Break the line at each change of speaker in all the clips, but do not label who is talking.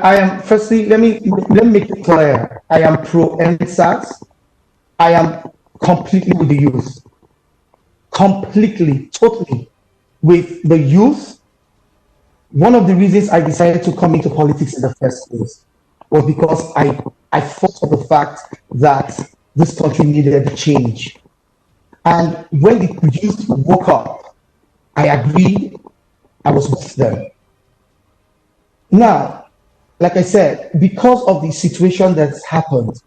I am firstly let me make it clear. I am pro NSAS. I am completely with the youth, completely, totally with the youth. One of the reasons I decided to come into politics in the first place was because I fought for the fact that this country needed a change. And when the youth woke up, I agreed, I was with them. Now, like I said, because of the situation that's happened,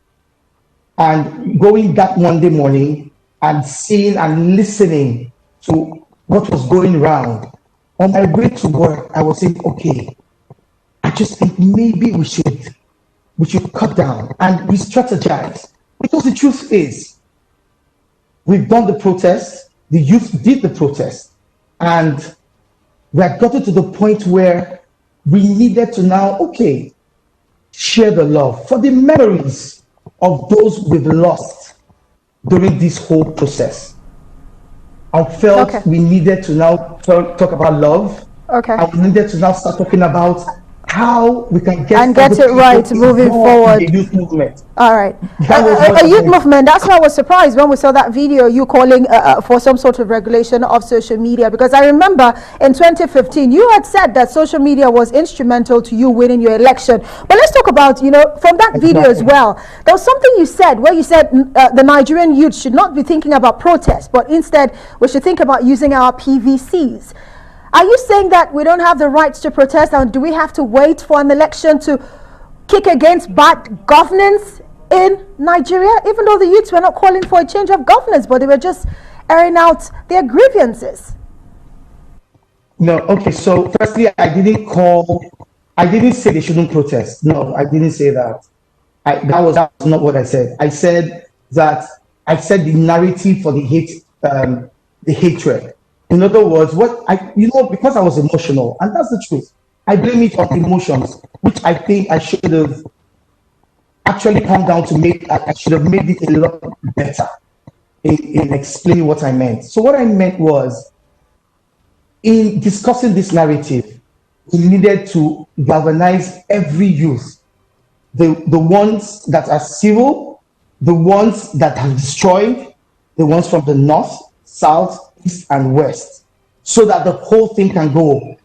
and going that Monday morning and seeing and listening to what was going around, on my way to work, I was saying, okay, I just think maybe we should cut down and we strategize. Because the truth is, we've done the protest, the youth did the protest, and we had gotten to the point where we needed to now, okay, share the love for the memories of those we've lost during this whole process. I felt we needed to now talk about love.
Okay.
And we needed to now start talking about how we can get
it right moving forward.
The youth movement.
All right. A youth movement. That's why I was surprised when we saw that video, you calling for some sort of regulation of social media. Because I remember in 2015, you had said that social media was instrumental to you winning your election. But let's talk about, from that video as well. There was something you said where you said the Nigerian youth should not be thinking about protest, but instead we should think about using our PVCs. Are you saying that we don't have the rights to protest, and do we have to wait for an election to kick against bad governance in Nigeria? Even though the youths were not calling for a change of governance, but they were just airing out their grievances.
No, okay, so firstly, I didn't say they shouldn't protest. No, I didn't say that. That was not what I said. I said the narrative for the hatred. In other words, because I was emotional, and that's the truth. I blame it on emotions, which I think I should have actually come down to I should have made it a lot better in explaining what I meant. So what I meant was, in discussing this narrative, we needed to galvanize every youth, the ones that are civil, the ones that have destroyed, the ones from the north, south, east and west, so that the whole thing can go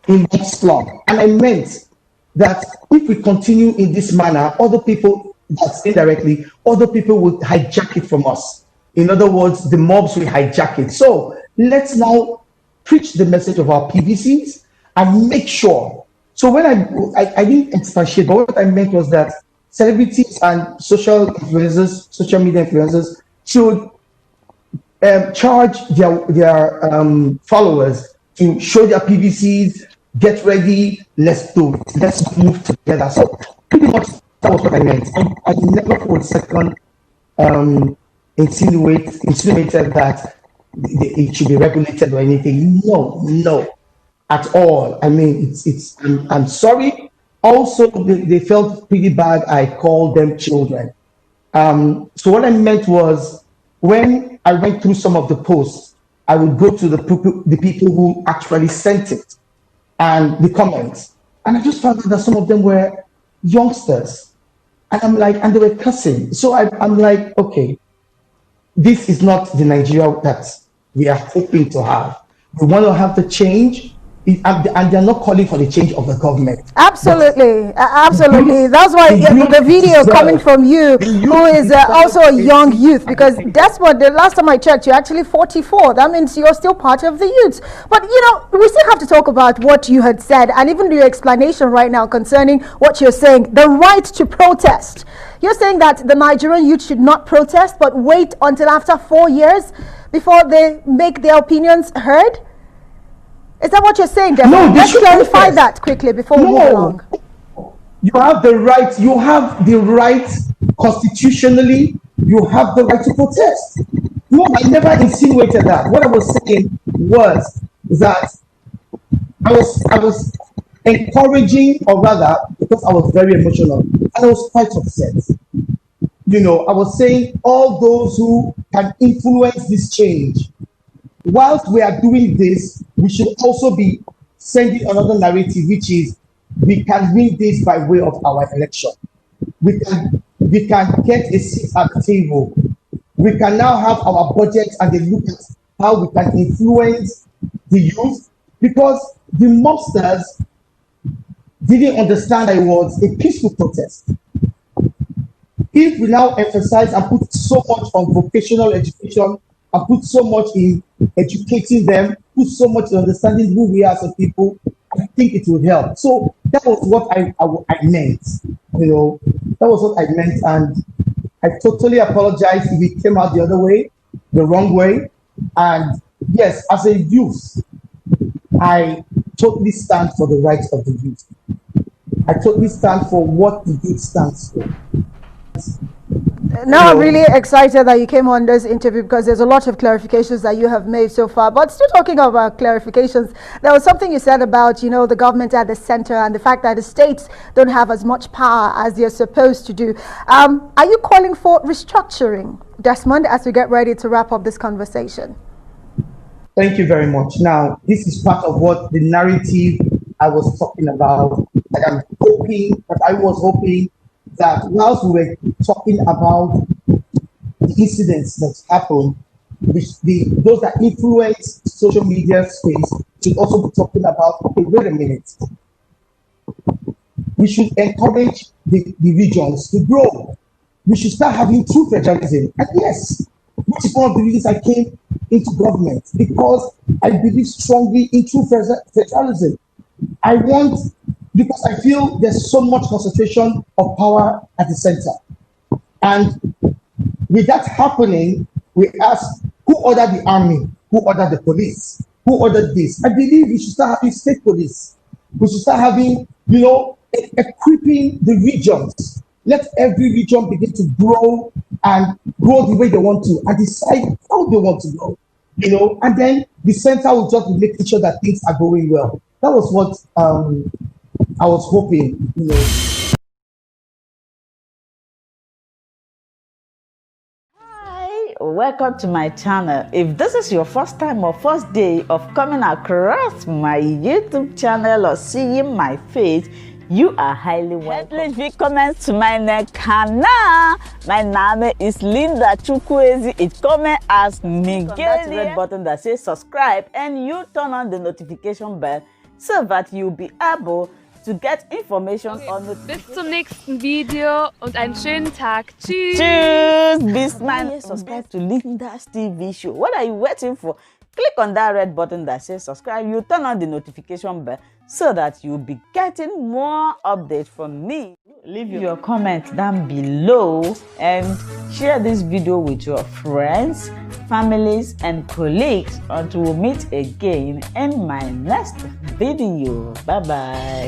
in one slump. And I meant that if we continue in this manner, other people, that's indirectly, other people will hijack it from us. In other words, the mobs will hijack it. So let's now preach the message of our PVCs and make sure. So when I didn't expatiate, but what I meant was that celebrities and social media influencers should charge their followers to show their PVCs, get ready, let's do it, let's move together. So pretty much that was what I meant. I never for a second insinuated that it should be regulated or anything. No, at all. I mean, I'm sorry. Also, they felt pretty bad. I called them children. So what I meant was, when I went through some of the posts, I would go to the people who actually sent it and the comments. And I just found out that some of them were youngsters. And I'm like, and they were cussing. So I'm like, okay, this is not the Nigeria that we are hoping to have. We want to have the change. And they're not calling for the change of the government.
Absolutely. That's why the video coming from you, who is also a young youth, because that's what the last time I checked, you're actually 44. That means you're still part of the youth. But, we still have to talk about what you had said, and even your explanation right now concerning what you're saying, the right to protest. You're saying that the Nigerian youth should not protest, but wait until after 4 years before they make their opinions heard? Is that what you're saying, Desmond?
No,
let's clarify that quickly before we move along.
You have the right constitutionally, you have the right to protest. No, I never insinuated that. What I was saying was that I was encouraging, or rather, because I was very emotional, and I was quite upset. I was saying all those who can influence this change, whilst we are doing this, we should also be sending another narrative, which is we can win this by way of our election. We can get a seat at the table. We can now have our budget and they look at how we can influence the youth, because the mobsters didn't understand that it was a peaceful protest. If we now emphasize and put so much on vocational education and put so much in educating them, put so much in understanding who we are as a people, I think it would help. So that was what I meant. That was what I meant, and I totally apologize if it came out the other way, the wrong way. And yes, as a youth, I totally stand for the rights of the youth. I totally stand for what the youth stands for.
Now I'm really excited that you came on this interview because there's a lot of clarifications that you have made so far. But still talking about clarifications, there was something you said about, the government at the center and the fact that the states don't have as much power as they're supposed to do. Are you calling for restructuring, Desmond, as we get ready to wrap up this conversation?
Thank you very much. Now, this is part of what the narrative I was talking about. I was hoping that whilst we were talking about the incidents that happened, those that influence social media space should also be talking about, okay, wait a minute. We should encourage the regions to grow. We should start having true federalism. And yes, which is one of the reasons I came into government, because I believe strongly in true federalism. Because I feel there's so much concentration of power at the center. And with that happening, we ask, who ordered the army? Who ordered the police? Who ordered this? I believe we should start having state police. We should start having, equipping the regions. Let every region begin to grow and grow the way they want to and decide how they want to grow. And then the center will just be making sure that things are going well. That was what I was hoping,
Hi, welcome to my channel. If this is your first time or first day of coming across my YouTube channel or seeing my face, you are highly welcome. Herzlich willkommen zu meinem Kanal. My name is Linda Chukwuezi. It's coming as Miguel. That red button that says subscribe and you turn on the notification bell so that you'll be able to get information on notifications.
Bis zum nächsten Video und einen schönen Tag. Tschüss.
Tschüss. Bis man subscribe to Linda's TV show. What are you waiting for? Click on that red button that says subscribe. You turn on the notification bell so that you'll be getting more updates from me. Leave your comments down below and share this video with your friends, families, and colleagues until we meet again in my next video. Bye bye.